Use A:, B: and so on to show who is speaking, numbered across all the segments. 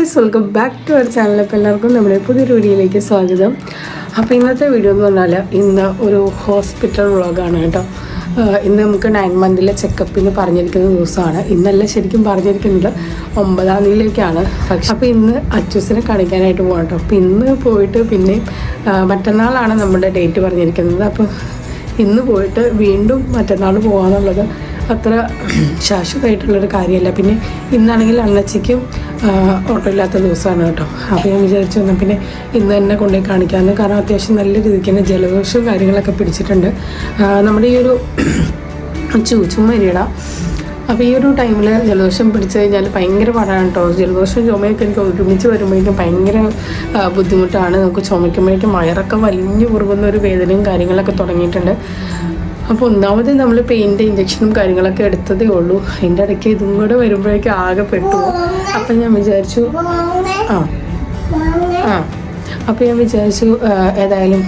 A: Guys, welcome back to our channel. അപ്പോൾ എല്ലാവർക്കും നമ്മുടെ പുതിയൊരു വീഡിയോയിലേക്ക് സ്വാഗതം. അപ്പോൾ ഇന്നത്തെ വീഡിയോ എന്ന് പറഞ്ഞാൽ ഇന്ന് ഒരു ഹോസ്പിറ്റൽ വ്ളോഗാണ് കേട്ടോ. ഇന്ന് നമുക്ക് 9 മന്തിലെ ചെക്കപ്പിന് പറഞ്ഞിരിക്കുന്ന ദിവസമാണ്. ഇന്നല്ല ശരിക്കും പറഞ്ഞിരിക്കുന്നത് 9-ാം തീയതിയിലേക്കാണ്. പക്ഷെ അപ്പോൾ ഇന്ന് അച്ചൂസിനെ കാണിക്കാനായിട്ട് പോകാം കേട്ടോ. അപ്പോൾ ഇന്ന് പോയിട്ട് പിന്നെ മറ്റന്നാളാണ് നമ്മുടെ ഡേറ്റ് പറഞ്ഞിരിക്കുന്നത്. അപ്പോൾ ഇന്ന് പോയിട്ട് വീണ്ടും മറ്റന്നാൾ പോകാമെന്നുള്ളത് അത്ര ശാശ്വതമായിട്ടുള്ളൊരു കാര്യമല്ല. പിന്നെ ഇന്നാണെങ്കിൽ അണ്ണച്ചിക്കും ഓട്ടോ ഇല്ലാത്ത ദിവസമാണ് കേട്ടോ. അപ്പോൾ ഞാൻ വിചാരിച്ചു വന്നാൽ പിന്നെ ഇന്ന് തന്നെ കൊണ്ടുപോയി കാണിക്കാമെന്ന്. കാരണം അത്യാവശ്യം നല്ല രീതിക്ക് തന്നെ ജലദോഷവും കാര്യങ്ങളൊക്കെ പിടിച്ചിട്ടുണ്ട്. നമ്മുടെ ഈ ഒരു ചുമരിട അപ്പോൾ ഈ ഒരു ടൈമിൽ ജലദോഷം പിടിച്ചു കഴിഞ്ഞാൽ ഭയങ്കര പാടാണ് കേട്ടോ. ജലദോഷം ചുമയൊക്കെ എനിക്ക് ഒരുമിച്ച് വരുമ്പോഴേക്കും ഭയങ്കര ബുദ്ധിമുട്ടാണ്. നമുക്ക് ചുമയ്ക്കുമ്പോഴേക്കും വയറൊക്കെ വലിഞ്ഞു കുറുകുന്ന ഒരു വേദനയും കാര്യങ്ങളൊക്കെ തുടങ്ങിയിട്ടുണ്ട്. അപ്പോൾ ഒന്നാമത് നമ്മൾ പെയിൻ്റെ ഇഞ്ചക്ഷനും കാര്യങ്ങളൊക്കെ എടുത്തതേ ഉള്ളൂ. അതിൻ്റെ ഇടയ്ക്ക് ഇതും കൂടെ വരുമ്പോഴേക്കും ആകെ പെട്ടു. അപ്പം ഞാൻ വിചാരിച്ചു അപ്പോൾ ഞാൻ വിചാരിച്ചു ഏതായാലും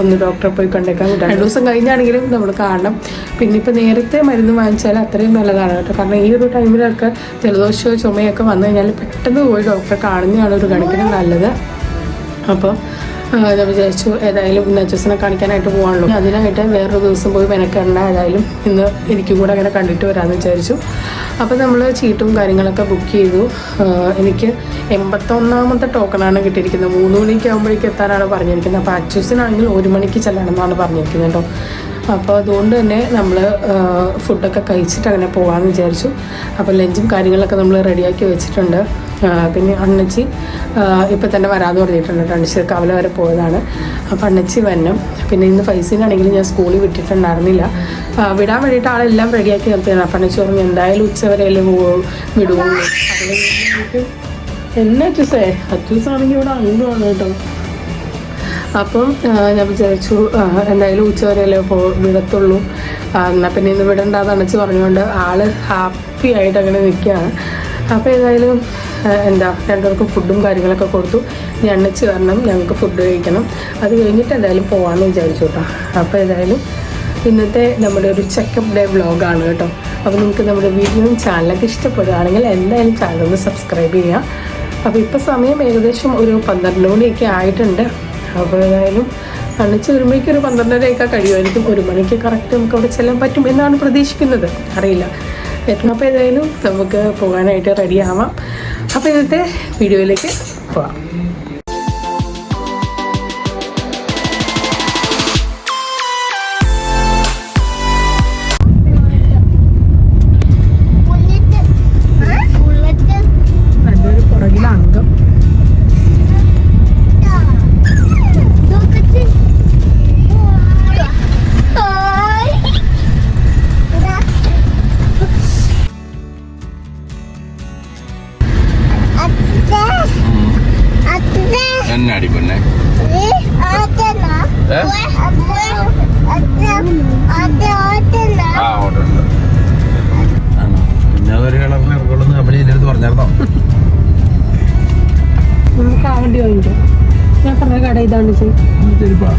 A: ഒന്ന് ഡോക്ടറെ പോയി കണ്ടേക്കാൻ. 2 ദിവസം കഴിഞ്ഞാണെങ്കിലും നമ്മൾ കാണണം. പിന്നെ ഇപ്പോൾ നേരത്തെ മരുന്ന് വാങ്ങിച്ചാൽ അത്രയും നല്ലതാണ് കേട്ടോ. കാരണം ഈ ഒരു ടൈമിലൊക്കെ ജലദോഷമോ ചുമയൊക്കെ വന്നു കഴിഞ്ഞാൽ പെട്ടെന്ന് പോയി ഡോക്ടറെ കാണുന്നതാണ് ഒരു കണക്കിന് നല്ലത്. അപ്പോൾ ഞാൻ വിചാരിച്ചു ഏതായാലും ഇന്ന് അച്ചൂസിനെ കാണിക്കാനായിട്ട് പോകാനുള്ളൂ. അതിനായിട്ട് വേറൊരു ദിവസം പോയി മെനക്കെടണ്ട. ഏതായാലും ഇന്ന് എനിക്കും കൂടെ അങ്ങനെ കണ്ടിട്ട് വരാമെന്ന് വിചാരിച്ചു. അപ്പോൾ നമ്മൾ ചീട്ടും കാര്യങ്ങളൊക്കെ ബുക്ക് ചെയ്തു. എനിക്ക് 81ാമത്തെ ടോക്കണാണ് കിട്ടിയിരിക്കുന്നത്. 3 മണിക്ക് ആകുമ്പോഴേക്ക് എത്താനാണ് പറഞ്ഞിരിക്കുന്നത്. അപ്പോൾ അച്ചൂസിനാണെങ്കിൽ 1 മണിക്ക് ചെല്ലണം എന്നാണ് പറഞ്ഞിരിക്കുന്നത് കേട്ടോ. അപ്പോൾ അതുകൊണ്ട് തന്നെ നമ്മൾ ഫുഡൊക്കെ കഴിച്ചിട്ട് അങ്ങനെ പോകാമെന്ന് വിചാരിച്ചു. അപ്പോൾ ലഞ്ചും കാര്യങ്ങളൊക്കെ നമ്മൾ റെഡിയാക്കി വെച്ചിട്ടുണ്ട്. പിന്നെ അണ്ണച്ചി ഇപ്പം തന്നെ വരാമെന്ന് പറഞ്ഞിട്ടുണ്ട്. അണ്ണച്ചി കവല വരെ പോയതാണ്. അപ്പോൾ അണ്ണച്ചി വരണം. പിന്നെ ഇന്ന് പൈസയിലാണെങ്കിലും ഞാൻ സ്കൂളിൽ വിട്ടിട്ടുണ്ടായിരുന്നില്ല. വിടാൻ വേണ്ടിയിട്ട് ആളെല്ലാം റെഡിയാക്കി നിർത്തിയാണ്. അപ്പം അണ്ണച്ചി പറഞ്ഞു എന്തായാലും ഉച്ചവരെയല്ലേ വിടുള്ളൂ. അതിന് എന്നെ അച്ചൂസാണെങ്കിൽ ഇവിടെ അംഗമാണ് കേട്ടോ. അപ്പം ഞാൻ വിചാരിച്ചു എന്തായാലും ഉച്ചവരെയല്ലേ വിടത്തുള്ളൂ, എന്നാൽ പിന്നെ ഇന്ന് വിടണ്ടാന്ന് അണച്ച് പറഞ്ഞുകൊണ്ട് ആൾ ഹാപ്പി ആയിട്ട് അങ്ങനെ നിൽക്കുകയാണ്. അപ്പോൾ ഏതായാലും രണ്ടുപേർക്കും ഫുഡും കാര്യങ്ങളൊക്കെ കൊടുത്തു. ഇനി അണ്ണച്ച് കാരണം ഞങ്ങൾക്ക് ഫുഡ് കഴിക്കണം. അത് കഴിഞ്ഞിട്ട് എന്തായാലും പോകാമെന്ന് വിചാരിച്ചു കേട്ടോ. അപ്പോൾ ഏതായാലും ഇന്നത്തെ നമ്മുടെ ഒരു ചെക്കപ്പ് ഡേ വ്ളോഗാണ് കേട്ടോ. അപ്പോൾ നിങ്ങൾക്ക് നമ്മുടെ വീഡിയോയും ചാനലൊക്കെ ഇഷ്ടപ്പെടുകയാണെങ്കിൽ എന്തായാലും ചാനൽ ഒന്ന് സബ്സ്ക്രൈബ് ചെയ്യുക. അപ്പോൾ ഇപ്പോൾ സമയം ഏകദേശം ഒരു 12 മണിയൊക്കെ ആയിട്ടുണ്ട്. അപ്പോൾ ഏതായാലും അണ്ണച്ച് വരുമ്പോഴേക്കും ഒരു 12:30 കഴിയുമായിരിക്കും. 1 മണിക്ക് കറക്റ്റ് നമുക്ക് അവിടെ ചെല്ലാൻ പറ്റും എന്നാണ് പ്രതീക്ഷിക്കുന്നത്. അറിയില്ല. അപ്പോൾ ഏതായാലും നമുക്ക് പോകാനായിട്ട് റെഡി ആവാം. അപ്പോൾ ഇന്നത്തെ വീഡിയോയിലേക്ക് പോകാം. നല്ലൊരു പുറകിലെ അംഗം
B: എന്നാടി പെണ്ണെ പിന്നതൊരു കളറിന് ഇറക്കുള്ളൂ കമ്പനി എൻ്റെ അടുത്ത് പറഞ്ഞായിരുന്നോ?
A: നമുക്ക് ആ വണ്ടി വാങ്ങിക്കാം. ഞാൻ പറഞ്ഞ കട ഇതാണ്
B: ചെരുപ്പാ.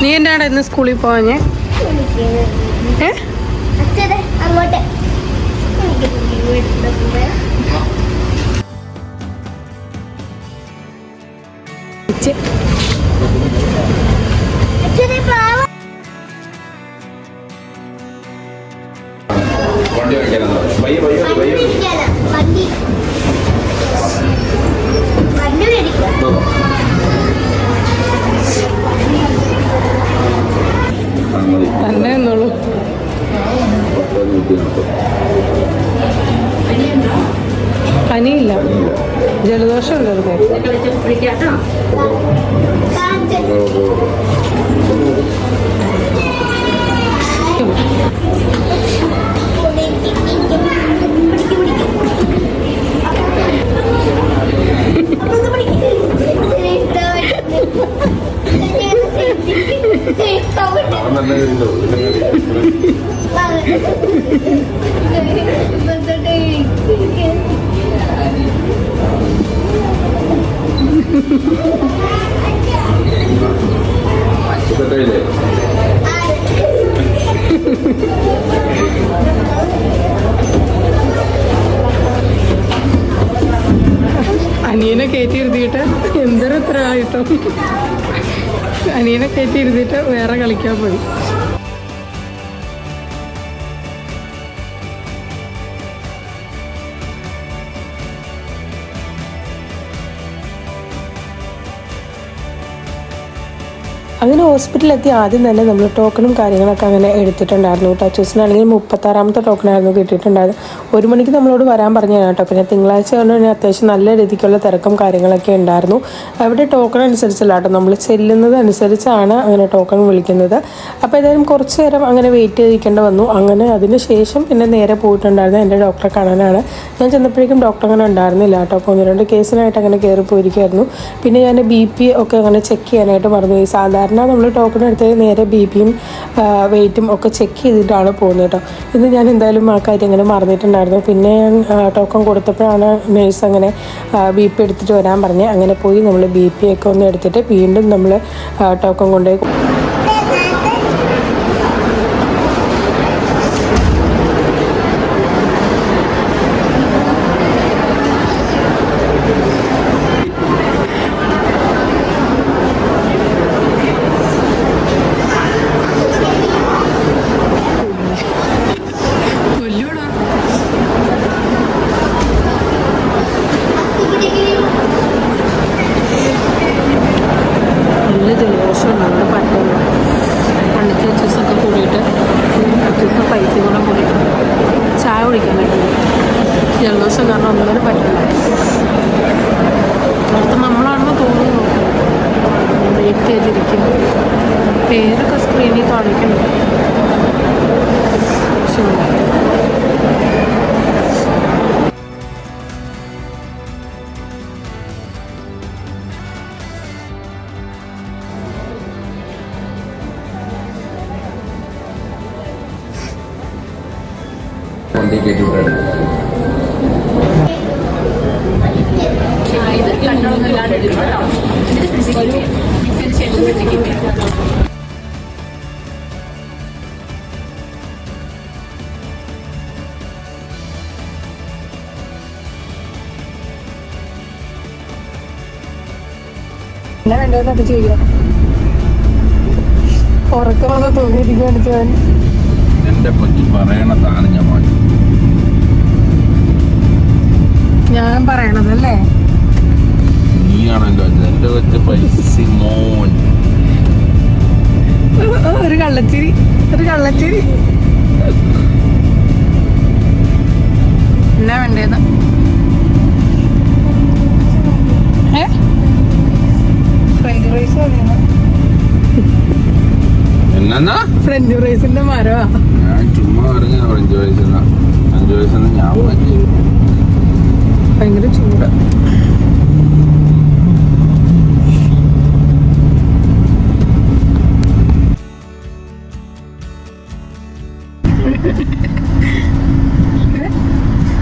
A: നീ എന്നാണ് ഇന്ന് സ്കൂളിൽ പോവാഞ്ഞേ?
C: അങ്ങോട്ട്
A: തന്നെ എന്നോളൂ. പനിയില്ല, ജലദോഷം ഉണ്ടോ?
B: പോയില്ലേ?
A: അനിയനെ കയറ്റി ഇരുത്തിയിട്ട് എന്തൊരു ഉത്തരവാദിത്വം. അനിയനെ കയറ്റി ഇരുത്തിയിട്ട് വേറെ കളിക്കാൻ പോയി. അങ്ങനെ ഹോസ്പിറ്റലിലെത്തി ആദ്യം തന്നെ നമ്മൾ ടോക്കണും കാര്യങ്ങളൊക്കെ അങ്ങനെ എടുത്തിട്ടുണ്ടായിരുന്നു കേട്ടോ. ചൂസിനാണെങ്കിൽ 36ാമത്തെ ടോക്കണായിരുന്നു കിട്ടിയിട്ടുണ്ടായത്. 1 മണിക്ക് നമ്മളോട് വരാൻ പറഞ്ഞതാണ് കേട്ടോ. പിന്നെ തിങ്കളാഴ്ച കൊണ്ട് തന്നെ അത്യാവശ്യം നല്ല രീതിക്കുള്ള തിരക്കും കാര്യങ്ങളൊക്കെ ഉണ്ടായിരുന്നു. അവിടെ ടോക്കൺ അനുസരിച്ചല്ല കേട്ടോ, നമ്മൾ ചെല്ലുന്നത് അനുസരിച്ചാണ് അങ്ങനെ ടോക്കൺ വിളിക്കുന്നത്. അപ്പോൾ ഏതായാലും കുറച്ച് നേരം അങ്ങനെ വെയിറ്റ് ചെയ്തിരിക്കേണ്ടി വന്നു. അങ്ങനെ അതിന് ശേഷം പിന്നെ നേരെ പോയിട്ടുണ്ടായിരുന്നു എൻ്റെ ഡോക്ടറെ കാണാനാണ്. ഞാൻ ചെന്നപ്പോഴേക്കും ഡോക്ടർ അങ്ങനെ ഉണ്ടായിരുന്നില്ല കേട്ടോ. അപ്പോൾ 1-2 കേസിനായിട്ട് അങ്ങനെ കയറി പോയിരിക്കുമായിരുന്നു. പിന്നെ ഞാൻ BP ഒക്കെ അങ്ങനെ ചെക്ക് ചെയ്യാനായിട്ട് മറന്നു. ഈ സാധാരണ നമ്മൾ ടോക്കൺ എടുത്തത് നേരെ BPയും വെയിറ്റും ഒക്കെ ചെക്ക് ചെയ്തിട്ടാണ് പോകുന്നത് കേട്ടോ. ഇന്ന് ഞാൻ എന്തായാലും ആ കാര്യം അങ്ങനെ മറന്നിട്ടുണ്ടായിരുന്നു. പിന്നെ ഞാൻ ടോക്കൺ കൊടുത്തപ്പോഴാണ് നേഴ്സ് അങ്ങനെ BP എടുത്തിട്ട് വരാൻ പറഞ്ഞത്. അങ്ങനെ പോയി നമ്മൾ BP ഒക്കെ ഒന്ന് എടുത്തിട്ട് വീണ്ടും നമ്മൾ ടോക്കൺ കൊണ്ടുപോയി ജലദോഷം കാരണം ഒന്നിനും പറ്റില്ല. അടുത്ത നമ്മളാണെന്ന് തോന്നുന്നു വെയിറ്റ് ചെയ്തിരിക്കും. പേരൊക്കെ സ്ക്രീനിൽ കാണിക്കുന്നു.
B: വണ്ടി കയറ്റി വിട്ടാണ്.
A: എന്നാ വേണ്ടതെന്നൊക്കെ ചോദിക്കണം. ഉറക്കമൊക്കെ തോന്നിയിരിക്കുകയാണ് ഞാൻ.
B: എന്റെ പറ്റി പറയണ താനം ഞാൻ മാറ്റി.
A: ഞാൻ പറയണതല്ലേ
B: നീയാണല്ലോ എന്റെ കൊച്ചു പൈസ മോൻ.
A: ഒരു കള്ളച്ചിരി, ഒരു കള്ളച്ചിരി. എന്നാ വേണ്ടത്? ഫ്രഞ്ച് ഫ്രൈസ്
B: എന്നാ
A: ഫ്രഞ്ച് ഫ്രൈസിന്റെ മരവാ.
B: ഞാൻ ചുമ്മാ പറഞ്ഞ 5 വയസ്സെന്ന് 5 വയസ്സെന്ന് ഞാൻ പറഞ്ഞു.
A: ഭയങ്കര ചൂട്.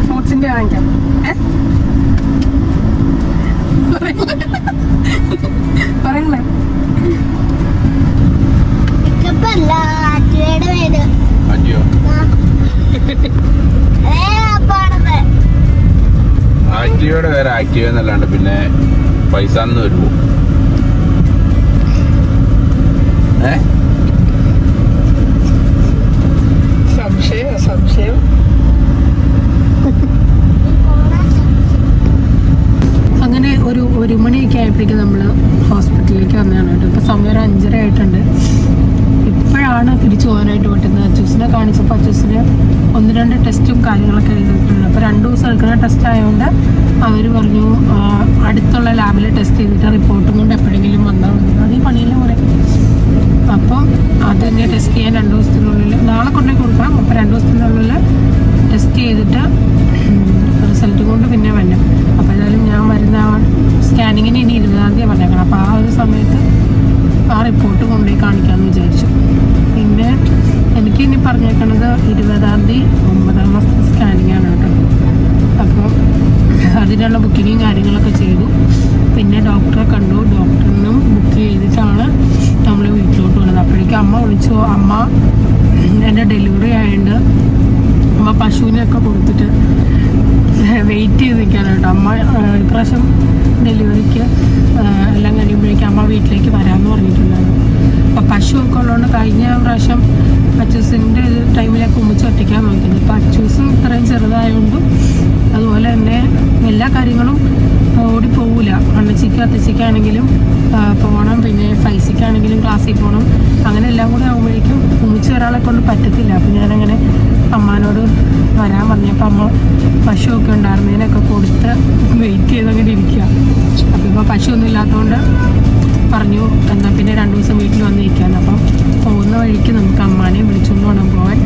A: ഫ്രൂട്ട്സിന്റെ വാങ്ങിക്കാം. പറയണേ
B: അയ്യോ ആക്റ്റീവയുടെ വേറെ ആക്റ്റീവ എന്നല്ലാണ്ട് പിന്നെ പൈസ എന്ന് വരുമോ?
A: സംശയം. അങ്ങനെ ഒരു 1 മണിയൊക്കെ ആയപ്പോഴേക്കും നമ്മൾ ഹോസ്പിറ്റലിലേക്ക് വന്നതാണ് കേട്ടോ. ഇപ്പോൾ സമയം ഒരു 5:30 ആയിട്ടുണ്ട്. ഇപ്പോഴാണ് തിരിച്ചു പോകാനായിട്ട് പറ്റുന്നത്. അച്ചൂസിനെ കാണിച്ചപ്പോൾ അച്ചൂസിന് 1-2 ടെസ്റ്റും കാര്യങ്ങളൊക്കെ എഴുതിയിട്ടുണ്ട്. അപ്പോൾ 2 ദിവസം എടുക്കുന്ന ടെസ്റ്റ് ആയതുകൊണ്ട് അവർ പറഞ്ഞു അടുത്തുള്ള ലാബിൽ ടെസ്റ്റ് ചെയ്തിട്ട് റിപ്പോർട്ടും കൊണ്ട് എപ്പോഴെങ്കിലും വന്നാൽ മതി. അത് ഈ പണിയിലെ പോലെ. അപ്പം അത് തന്നെ ടെസ്റ്റ് ചെയ്യാൻ 2 ദിവസത്തിനുള്ളിൽ നാളെ കൊണ്ടുപോയി കൊടുക്കാം. അപ്പോൾ 2 ദിവസത്തിനുള്ളിൽ ടെസ്റ്റ് ചെയ്തിട്ട് റിസൾട്ട് കൊണ്ട് പിന്നെ വരണം. അപ്പോൾ ഏതായാലും ഞാൻ വരുന്ന സ്കാനിങ്ങിന് ഇനി 20-ാം തീയതി പറഞ്ഞേക്കണം. അപ്പോൾ ആ ഒരു സമയത്ത് ആ റിപ്പോർട്ട് കൊണ്ടുപോയി കാണിക്കാമെന്ന് വിചാരിച്ചു. പിന്നെ എനിക്ക് ഇനി പറഞ്ഞേക്കണത് 20-ാം തീയതി 9ാം മാസത്തെ സ്കാനിങ് ആണ് കേട്ടോ. അപ്പോൾ അതിനുള്ള ബുക്കിങ്ങും കാര്യങ്ങളൊക്കെ ചെയ്തു. പിന്നെ ഡോക്ടറെ കണ്ടു. ഡോക്ടറിനും ബുക്ക് ചെയ്തിട്ടാണ് നമ്മൾ വീട്ടിലോട്ട് വന്നത്. സോ അമ്മ എൻ്റെ ഡെലിവറി ആയതുകൊണ്ട് അമ്മ പശുവിനെയൊക്കെ കൊടുത്തിട്ട് വെയിറ്റ് ചെയ്ത് നിൽക്കാണ് കേട്ടോ. അമ്മ ഇപ്രാവശ്യം ഡെലിവറിക്ക് എല്ലാം കഴിയുമ്പോഴേക്കും അമ്മ വീട്ടിലേക്ക് വരാമെന്ന് പറഞ്ഞിട്ടുണ്ടായിരുന്നു. അപ്പോൾ പശുവൊക്കെ ഉള്ളതുകൊണ്ട് കഴിഞ്ഞ പ്രാവശ്യം അച്ചൂസിൻ്റെ ടൈമിലൊക്കെ ഉമ്മിച്ച് ഒറ്റയ്ക്കാൻ നോക്കിയത്. ഇപ്പോൾ അച്ചൂസും ഇത്രയും ചെറുതായതുകൊണ്ടും അതുപോലെ തന്നെ എല്ലാ കാര്യങ്ങളും ഓടിപ്പോവില്ല. അണ്ണച്ചിക്ക് അത്തച്ചിക്കാണെങ്കിലും പോകണം, പിന്നെ ഫൈസിക്കാണെങ്കിലും ക്ലാസ്സിൽ പോകണം, അങ്ങനെ എല്ലാം കൂടെ ആകുമ്പോഴേക്കും ഉമ്മിച്ച് ഒരാളെ കൊണ്ട് പറ്റത്തില്ല. അപ്പോൾ ഞാനങ്ങനെ അമ്മാനോട് വരാൻ പറഞ്ഞപ്പോൾ അമ്മ പശുവൊക്കെ ഉണ്ടായിരുന്നതിനൊക്കെ കൊടുത്ത് വെയിറ്റ് ചെയ്തങ്ങനെ ഇരിക്കുക. അപ്പോൾ ഇപ്പോൾ പശുവൊന്നും ഇല്ലാത്തതുകൊണ്ട് പറഞ്ഞു എന്നാൽ പിന്നെ 2 ദിവസം വീട്ടിൽ വന്ന് നിൽക്കാമെന്ന്. അപ്പം പോകുന്ന വഴിക്ക് നമുക്ക് അമ്മാനെ വിളിച്ചുകൊണ്ട് വേണം പോകാൻ.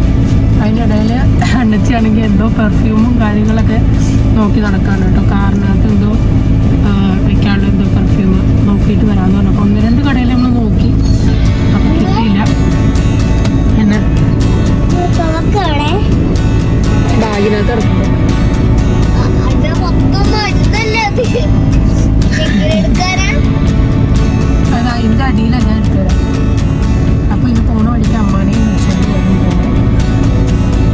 A: അതിനിടയിൽ അണ്ണച്ചിയാണെങ്കിൽ എന്തോ പെർഫ്യൂമും കാര്യങ്ങളൊക്കെ നോക്കി നടക്കാണ് കേട്ടോ. കാറിനകത്ത് എന്തോ വെക്കാനുള്ള എന്തോ പെർഫ്യൂം നോക്കിയിട്ട് വരാമെന്ന് പറഞ്ഞു. അപ്പോൾ 1-2 കടയിൽ നമ്മൾ നോക്കി, അപ്പം കിട്ടിയില്ല. എന്നെ ബാഗിനകത്ത് ഇറക്കുമ്പോൾ അത് അതിൻ്റെ അടിയിലാണ് ഞാൻ എടുത്തുതരാം. അപ്പോൾ ഇനി പോണ വഴിക്ക് അമ്മാനെയും വിളിച്ചുകൊണ്ട് പോകും.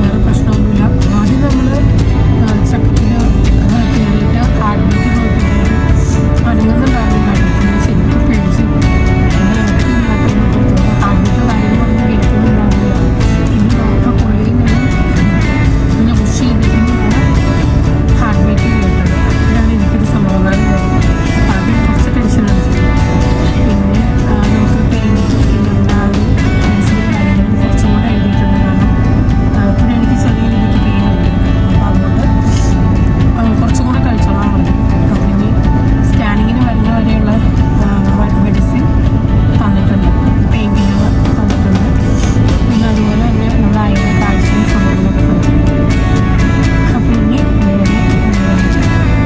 A: വേറെ പ്രശ്നമൊന്നുമില്ല. ആദ്യം നമ്മൾ ചെക്കപ്പിന് കയറിയിട്ട് ഹാർട്ട് ബീറ്റ് നോക്കിയിട്ട് അനങ്ങുന്നുണ്ടായിരുന്നു. പിന്നെ ശരിക്കും പേടിച്ചു. പിന്നെ ഹാർട്ട് ബീറ്റ് കാര്യങ്ങളൊന്നും കേൾക്കുന്നുണ്ടാവില്ല. ഇനി ഡോക്ടർ കുറേ ഇങ്ങനെ പുഷ് ചെയ്തിട്ടാണ് ഹാർട്ട് ബീറ്റ് കേട്ടത്. അതാണ് എനിക്കൊരു സമാധാനം. ആദ്യം കുറച്ച് ടെൻഷൻ അടിച്ചു. പിന്നെ നമുക്ക് പെയിൻറ്റ് മെഡിസിൻ കാര്യങ്ങൾ കുറച്ചും കൂടെ എഴുതിയിട്ടുണ്ട്. കാരണം പിന്നെ എനിക്ക് ചെറിയ രീതിക്ക് പെയിൻ ഉണ്ട്. അപ്പോൾ അതുകൊണ്ട് കുറച്ചും കൂടെ കഴിച്ചോളാൻ പറഞ്ഞു. അപ്പോൾ ഇനി സ്കാനിങ്ങിന് വരുന്ന വരെയുള്ള മെഡിസിൻ തന്നിട്ടുണ്ട്, പെയിൻ കില്ലർ തന്നിട്ടുണ്ട്. പിന്നെ അതുപോലെ തന്നെ നമ്മൾ അതിൻ്റെ കാൽസ്യം സംഭവങ്ങളൊക്കെ തന്നിട്ടുണ്ട്. അപ്പോൾ ഇനി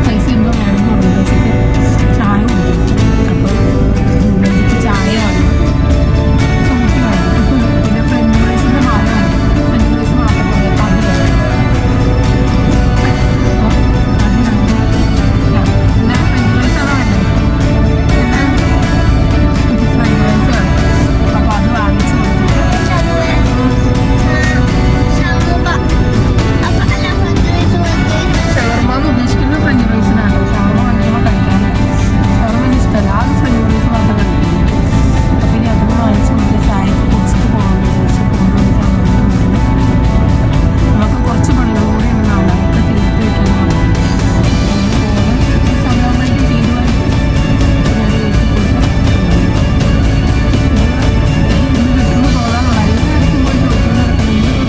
A: പൈസ എന്തോ വേണമെന്ന് പറഞ്ഞിട്ട് ചായ കുടിക്കും. അപ്പോൾ എനിക്ക് ചായ വാങ്ങണം, ഫ്രൂട്ടി വാങ്ങണം. പിന്നെ ഫ്രഞ്ച് ഫ്രൈസിൻ്റെ ഭാഗമാണ്. ഫ്രഞ്ച് ഫ്രൈസ് മാത്രം പോലെ അപ്പോൾ അത് വേണം. അപ്പോൾ അത് പിന്നെ ഫ്രഞ്ച് ഫ്രൈസാണ് വേണ്ടത്. പിന്നെ ഫ്രഞ്ച് ഫ്രൈസ് വേണം. അപ്പോൾ അത് വാങ്ങിച്ച് കൊടുത്തിട്ട് ഷവർമ എന്ന് ഉദ്ദേശിക്കുന്നത് ഫ്രഞ്ച് ഫ്രൈസിനാണ്. ഷവർമ വാങ്ങിക്കുമ്പോൾ കഴിക്കാനാണ്. ഷവർമ എനിക്ക് ഇഷ്ടമല്ല. അത് ഫ്രഞ്ച് ഫ്രൈസ് മാത്രം കഴിക്കുന്നത്. അപ്പോൾ ഇനി അതൊന്ന് വാങ്ങിച്ച് കൊടുത്ത് ചായയൊക്കെ കുടിച്ചിട്ട് പോകാമെന്ന് വിചാരിച്ചു. നമുക്ക് കുറച്ച് പണികൾ കൂടി ഉണ്ടാവും. അതൊക്കെ തീർത്ത് വയ്ക്കണം. സമയമാകുമ്പോഴേക്കും തീരുമാനിക്കും. ഞാൻ വീട്ടിൽ പോയിട്ട് ഇന്ന് കിട്ടുമ്പോൾ തോന്നാനുള്ള എല്ലാവർക്കും പോയി ചോദിച്ചുകൊണ്ട് ഇന്ന്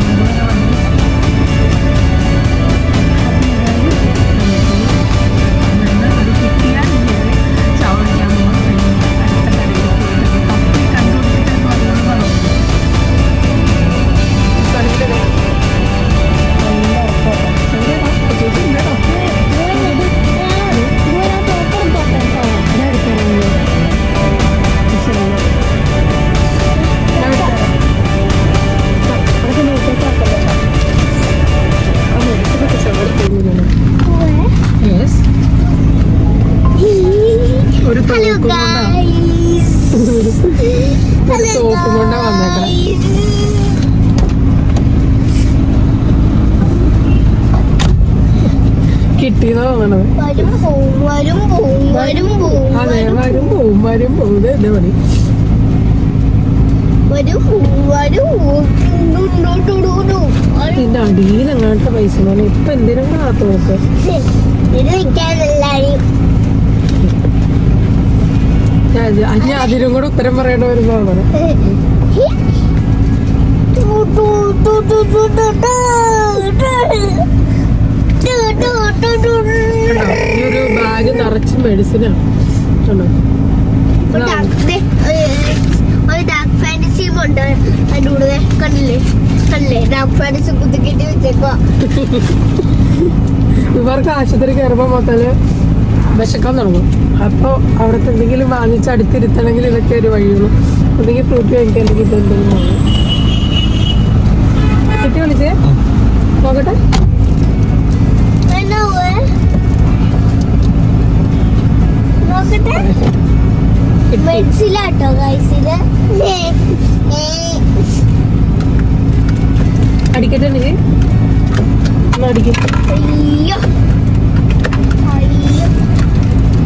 A: കിട്ടുമ്പോൾ രാവിലെ എഴുതുന്ന അത് കിട്ടിയാൽ ചവടിക്കാൻ പോകും. അടുത്ത കടയിൽ പോയിട്ട് തപ്പി കണ്ടുപിടിച്ചിട്ട് പറയുന്നത് പറഞ്ഞു. ഒരു തോക്കും കൊണ്ടാ വന്നേക്കണം. കിട്ടിയെന്നാ തോന്നണത്. അതെ, വരും പോവും എന്റെ പണി. ഇതിന്റെ അടിയിൽ അങ്ങനത്തെ പൈസ ഇപ്പൊ എന്തിനും കാത്തു നോക്ക്. ഞാൻ അതിനും കൂടെ ഉത്തരം പറയേണ്ട വരുന്നതാണ്. ഈ ഒരു ബാഗ് നിറച്ച് മെഡിസിനാണ്. ഇവർക്ക് ആശുപത്രി കയറുമ്പോ മൊത്തല് വിശക്കാൻ തുടങ്ങും. അപ്പോൾ അവിടുത്തെ എന്തെങ്കിലും വാങ്ങിച്ച് അടുത്തിരുത്തണമെങ്കിൽ ഇതൊക്കെ ഒരു വഴിയുള്ളൂ. എന്തെങ്കിലും ഫ്രൂട്ട് കഴിക്കാൻ അല്ലെങ്കിൽ ഇതെന്തെങ്കിലും വാങ്ങും. കുട്ടി വിളിച്ചേ നോക്കട്ടെ.
C: നോക്കട്ടെ മനസ്സിലാട്ടോ ഗൈസ് ഇത്
A: അടിക്കട്ടെ അടിക്കും.
C: അയ്യോ അയ്യോ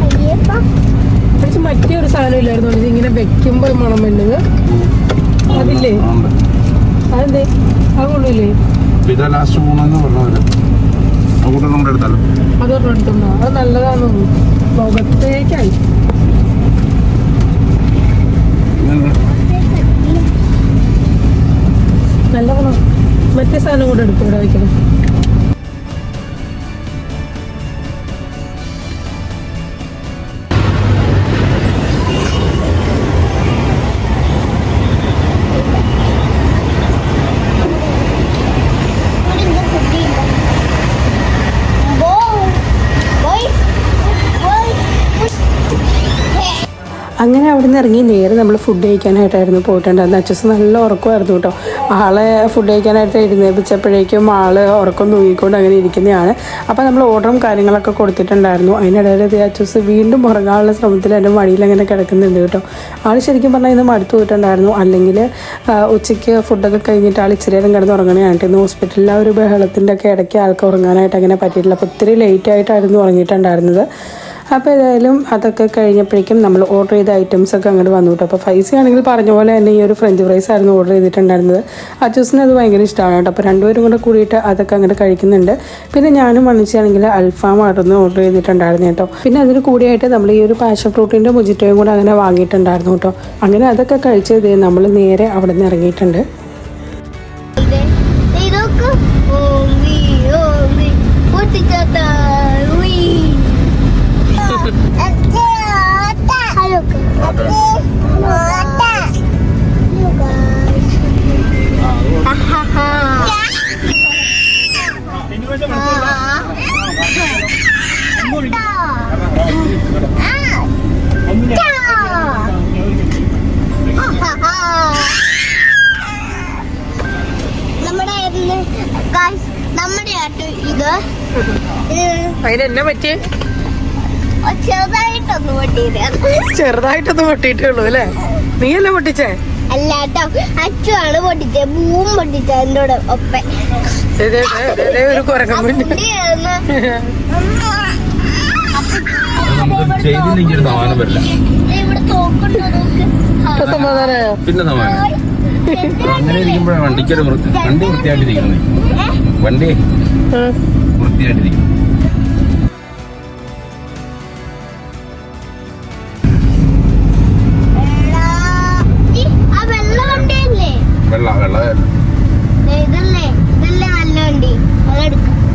C: അയ്യപ്പ
A: പക്ഷെ മറ്റേ ഒരു സാധനം ഇല്ലായിരുന്നു ഇത് ഇങ്ങനെ വെക്കുമ്പോൾ മണം വരുന്നത്. അതില്ലേ അതെന്തേ അത് കൊള്ളില്ലേ?
B: ലാസ്റ്റ് പോണെന്ന് പറഞ്ഞവര് നമ്മുടെ അടുത്തല്ലോ
A: അതൊരെണ്ണം എടുത്തുണ്ടോ? അത് നല്ലതാണെന്ന് തോന്നുന്നു. മുഖത്തേക്കായി നല്ലതാണോ? മറ്റേ സാധനം കൂടെ എടുക്കും ഇവിടെ വയ്ക്കണം. അങ്ങനെ അവിടെ നിന്ന് ഇറങ്ങി നേരെ നമ്മൾ ഫുഡ് കഴിക്കാനായിട്ടായിരുന്നു പോയിട്ടുണ്ടായിരുന്നു. അച്ഛസ് നല്ല ഉറക്കമായിരുന്നു കേട്ടോ. ആളെ ഫുഡ് കഴിക്കാനായിട്ട് എഴുന്നേപ്പിച്ചപ്പോഴേക്കും ആള് ഉറക്കം തൂങ്ങിക്കൊണ്ട് അങ്ങനെ ഇരിക്കുന്നതാണ്. അപ്പോൾ നമ്മൾ ഓർഡറും കാര്യങ്ങളൊക്കെ കൊടുത്തിട്ടുണ്ടായിരുന്നു. അതിനിടയിൽ അച്ഛസ് വീണ്ടും ഉറങ്ങാനുള്ള ശ്രമത്തിൽ എൻ്റെ മടിയിൽ അങ്ങനെ കിടക്കുന്നുണ്ട് കേട്ടോ. ആൾ ശരിക്കും പറഞ്ഞാൽ ഇന്ന് മടുത്തു പോയിട്ടുണ്ടായിരുന്നു. അല്ലെങ്കിൽ ഉച്ചയ്ക്ക് ഫുഡൊക്കെ കഴിഞ്ഞിട്ട് ആൾ ഇച്ചിരി നേരം കിടന്ന് ഉറങ്ങണയായിട്ട് ഇന്ന് ഹോസ്പിറ്റലിൽ ആ ഒരു ബഹളത്തിൻ്റെ ഒക്കെ ഇടയ്ക്ക് ആൾക്ക് ഉറങ്ങാനായിട്ട് അങ്ങനെ പറ്റിയിട്ടില്ല. അപ്പോൾ ഒത്തിരി ലേറ്റ് ആയിട്ടായിരുന്നു ഉറങ്ങിയിട്ടുണ്ടായിരുന്നത്. അപ്പോൾ ഏതായാലും അതൊക്കെ കഴിഞ്ഞപ്പോഴേക്കും നമ്മൾ ഓർഡർ ചെയ്ത ഐറ്റംസൊക്കെ അങ്ങോട്ട് വന്നു കേട്ടോ. അപ്പോൾ ഫൈസി ആണെങ്കിൽ പറഞ്ഞ പോലെ തന്നെ ഈ ഒരു ഫ്രഞ്ച് ഫ്രൈസ് ആയിരുന്നു ഓർഡർ ചെയ്തിട്ടുണ്ടായിരുന്നത്. അച്ചൂസിന് അത് ഭയങ്കര ഇഷ്ടമാണ് കേട്ടോ. അപ്പോൾ രണ്ടുപേരും കൂടെ കൂടിയിട്ട് അതൊക്കെ അങ്ങോട്ട് കഴിക്കുന്നുണ്ട്. പിന്നെ ഞാനും മണിച്ചാണെങ്കിൽ അൽഫാം ആയിരുന്നു ഓർഡർ ചെയ്തിട്ടുണ്ടായിരുന്നു കേട്ടോ. പിന്നെ അതിന് കൂടിയായിട്ട് നമ്മൾ ഈ ഒരു പാഷൻ ഫ്രൂട്ടിൻ്റെ മുജിറ്റോയും കൂടെ അങ്ങനെ വാങ്ങിയിട്ടുണ്ടായിരുന്നു കേട്ടോ. അങ്ങനെ അതൊക്കെ കഴിച്ചത് നമ്മൾ നേരെ അവിടെ നിന്ന് ഇറങ്ങിയിട്ടുണ്ട്.
C: നമ്മുടെ ആട്ടോ ഇത്
A: അതിനെന്നെ പറ്റിയേ
C: ചെറുതായിട്ടൊന്ന്
A: പൊട്ടിയിട്ടേ ഉള്ളൂ അല്ലേ? നീയല്ലേ പൊട്ടിച്ചേ?
C: അല്ലാട്ടോ അച്ചുവാണ് പൊട്ടിച്ചേ. പൂവും പൊട്ടിച്ച എന്റെ കൂടെ ഒപ്പേ
A: ഒരു കുരങ്ങൻ സമാധാനമായോ?
B: പിന്നെ സമാധാനം അങ്ങനെ ഇരിക്കുമ്പോഴാണ് വണ്ടിക്കൊരു വണ്ടി വൃത്തിയായിട്ടിരിക്കുന്നത്. വണ്ടി വൃത്തിയായിട്ടിരിക്കും.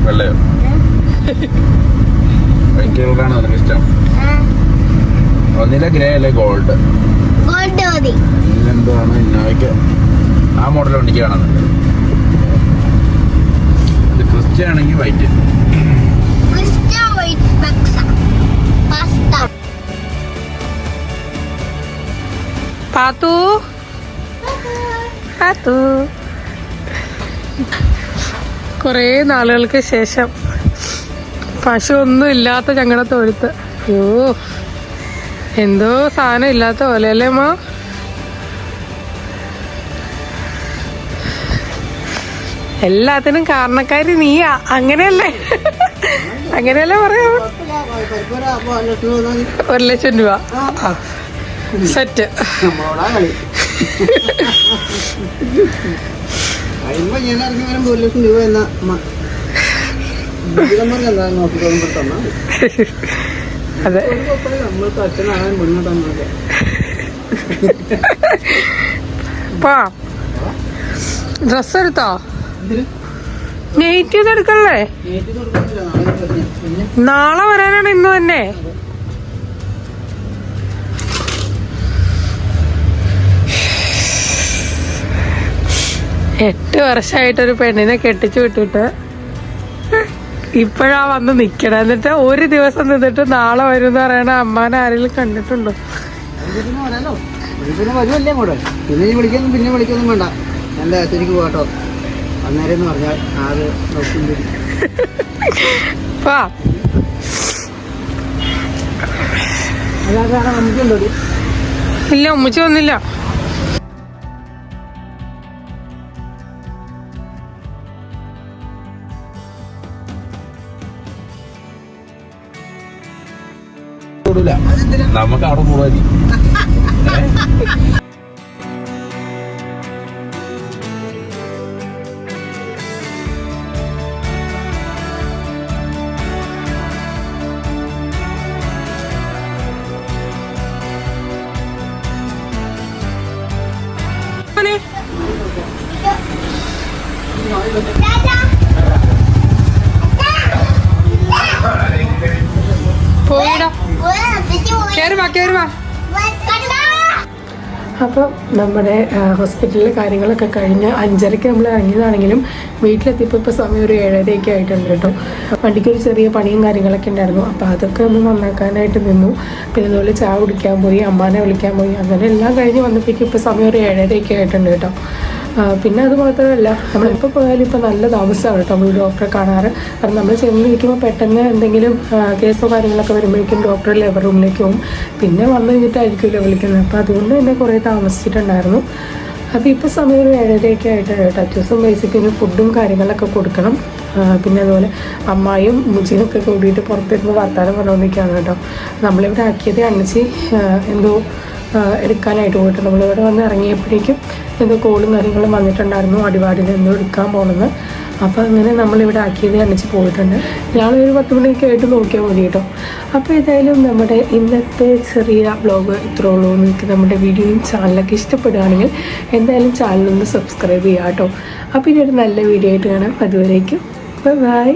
B: വെള്ളയോ വൈറ്റുകളാണ് നിനക്ക് ഇഷ്ടം? ഒന്നിലെ ഗ്രേ അല്ലേ ഗോൾഡ്? എന്താണ് ഇന്നോയ്ക്ക് ആ മോഡൽ വണ്ടിക്ക് കാണുന്നുണ്ട്. ഇത് ക്രിസ്റ്റ ആണെങ്കിൽ വൈറ്റ്.
A: പാത്തു പാത്തു കുറേ നാളുകൾക്ക് ശേഷം പശു ഒന്നും ഇല്ലാത്ത ഞങ്ങളുടെ തൊഴുത്ത്. അയ്യോ എന്തോ സാധനം ഇല്ലാത്ത പോലെ അല്ലേ അമ്മ? എല്ലാത്തിനും കാരണക്കാരി നീയാ, അങ്ങനെയല്ലേ? അങ്ങനെയല്ലേ പറയാ? 1,00,000 രൂപ സെറ്റ്. അതെ ഡ്രസ് എടുത്തോ? നെയ്റ്റ് എടുക്കല്ലേ? നാളെ വരാനാണ് ഇന്ന് തന്നെ. എട്ട് വർഷമായിട്ടൊരു പെണ്ണിനെ കെട്ടിച്ചു വിട്ടിട്ട് ഇപ്പോഴാ വന്ന് നിക്കണം. എന്നിട്ട് ഒരു ദിവസം നിന്നിട്ട് നാളെ വരും എന്ന് പറയണ അമ്മാനെ ആരെങ്കിലും കണ്ടിട്ടുണ്ടോ?
D: പിന്നെ വിളിക്കൊന്നും വേണ്ട. എന്റെ അച്ഛനിക്ക് പോകട്ടോ അന്നേരം പറഞ്ഞാൽ ആര് നോക്കും. അല്ലാതെ നമുക്കുണ്ടോ?
A: ഇല്ല ഉമ്മച്ചി വന്നില്ല.
B: നമുക്ക് അവിടെ പോകാൻ
A: പോയിടാ കേറുവാ. അപ്പം നമ്മുടെ ഹോസ്പിറ്റലിലെ കാര്യങ്ങളൊക്കെ കഴിഞ്ഞ് 5:30 നമ്മൾ ഇറങ്ങിയതാണെങ്കിലും വീട്ടിലെത്തിയപ്പോൾ ഇപ്പോൾ സമയം ഒരു 7:30 ആയിട്ടുണ്ട് കേട്ടോ. വണ്ടിക്കൊരു ചെറിയ പണിയും കാര്യങ്ങളൊക്കെ ഉണ്ടായിരുന്നു. അപ്പോൾ അതൊക്കെ ഒന്ന് നന്നാക്കാനായിട്ട് നിന്നു. പിന്നെ അതുപോലെ ചായ കുടിക്കാൻ പോയി, അമ്മാനെ വിളിക്കാൻ പോയി, അങ്ങനെ എല്ലാം കഴിഞ്ഞ് വന്നപ്പോഴേക്കും ഇപ്പോൾ സമയം ഒരു 7:30 ആയിട്ടുണ്ട് കേട്ടോ. പിന്നെ അത് മാത്രമല്ല നമ്മളിപ്പോൾ പോയാലും ഇപ്പോൾ നല്ല താമസമാണ് കേട്ടോ നമ്മൾ ഡോക്ടറെ കാണാറ്. കാരണം നമ്മൾ ചെന്നിരിക്കുമ്പോൾ പെട്ടെന്ന് എന്തെങ്കിലും കേസോ കാര്യങ്ങളൊക്കെ വരുമ്പോഴേക്കും ഡോക്ടർ ലേബർ റൂമിലേക്ക് പോകും. പിന്നെ വന്നു കഴിഞ്ഞിട്ടായിരിക്കുമല്ലോ വിളിക്കുന്നത്. അപ്പോൾ അതുകൊണ്ട് തന്നെ കുറേ താമസിച്ചിട്ടുണ്ടായിരുന്നു. അപ്പോൾ ഇപ്പോൾ സമയം ഒരു 7:30 ആയിട്ടാണ് കേട്ടോ. അത്യാവശ്യം ബേസിക്കലി ഫുഡും കാര്യങ്ങളൊക്കെ കൊടുക്കണം. പിന്നെ അതുപോലെ അമ്മായും മുജിനൊക്കെ കൂടിയിട്ട് പുറത്തിരുന്ന് വർത്താനം പറഞ്ഞുകൊണ്ടിരിക്കുകയാണ് കേട്ടോ. നമ്മളിവിടെ ആക്കിയത് അണ്ണച്ചി എന്തോ എടുക്കാനായിട്ട് പോയിട്ട് നമ്മളിവിടെ വന്ന് ഇറങ്ങിയപ്പോഴേക്കും എന്തോ കോളും കാര്യങ്ങളും വന്നിട്ടുണ്ടായിരുന്നു. അടിവാടിൽ എന്തോ എടുക്കാൻ പോകണമെന്ന്. അപ്പോൾ അങ്ങനെ നമ്മളിവിടെ ആക്കിയത് അണിച്ച് പോയിട്ടുണ്ട്. ഞാനൊരു 10 മണിയൊക്കെ ആയിട്ട് നോക്കിയാൽ മതി കേട്ടോ. അപ്പോൾ ഏതായാലും നമ്മുടെ ഇന്നത്തെ ചെറിയ വ്ലോഗ് ഇത്രേ ഉള്ളൂ. നിങ്ങൾക്ക് നമ്മുടെ വീഡിയോയും ചാനലൊക്കെ ഇഷ്ടപ്പെടുകയാണെങ്കിൽ എന്തായാലും ചാനലൊന്ന് സബ്സ്ക്രൈബ് ചെയ്യാം കേട്ടോ. അപ്പോൾ ഇനി ഒരു നല്ല വീഡിയോ ആയിട്ട് കാണാം. അതുവരേക്കും ബൈ.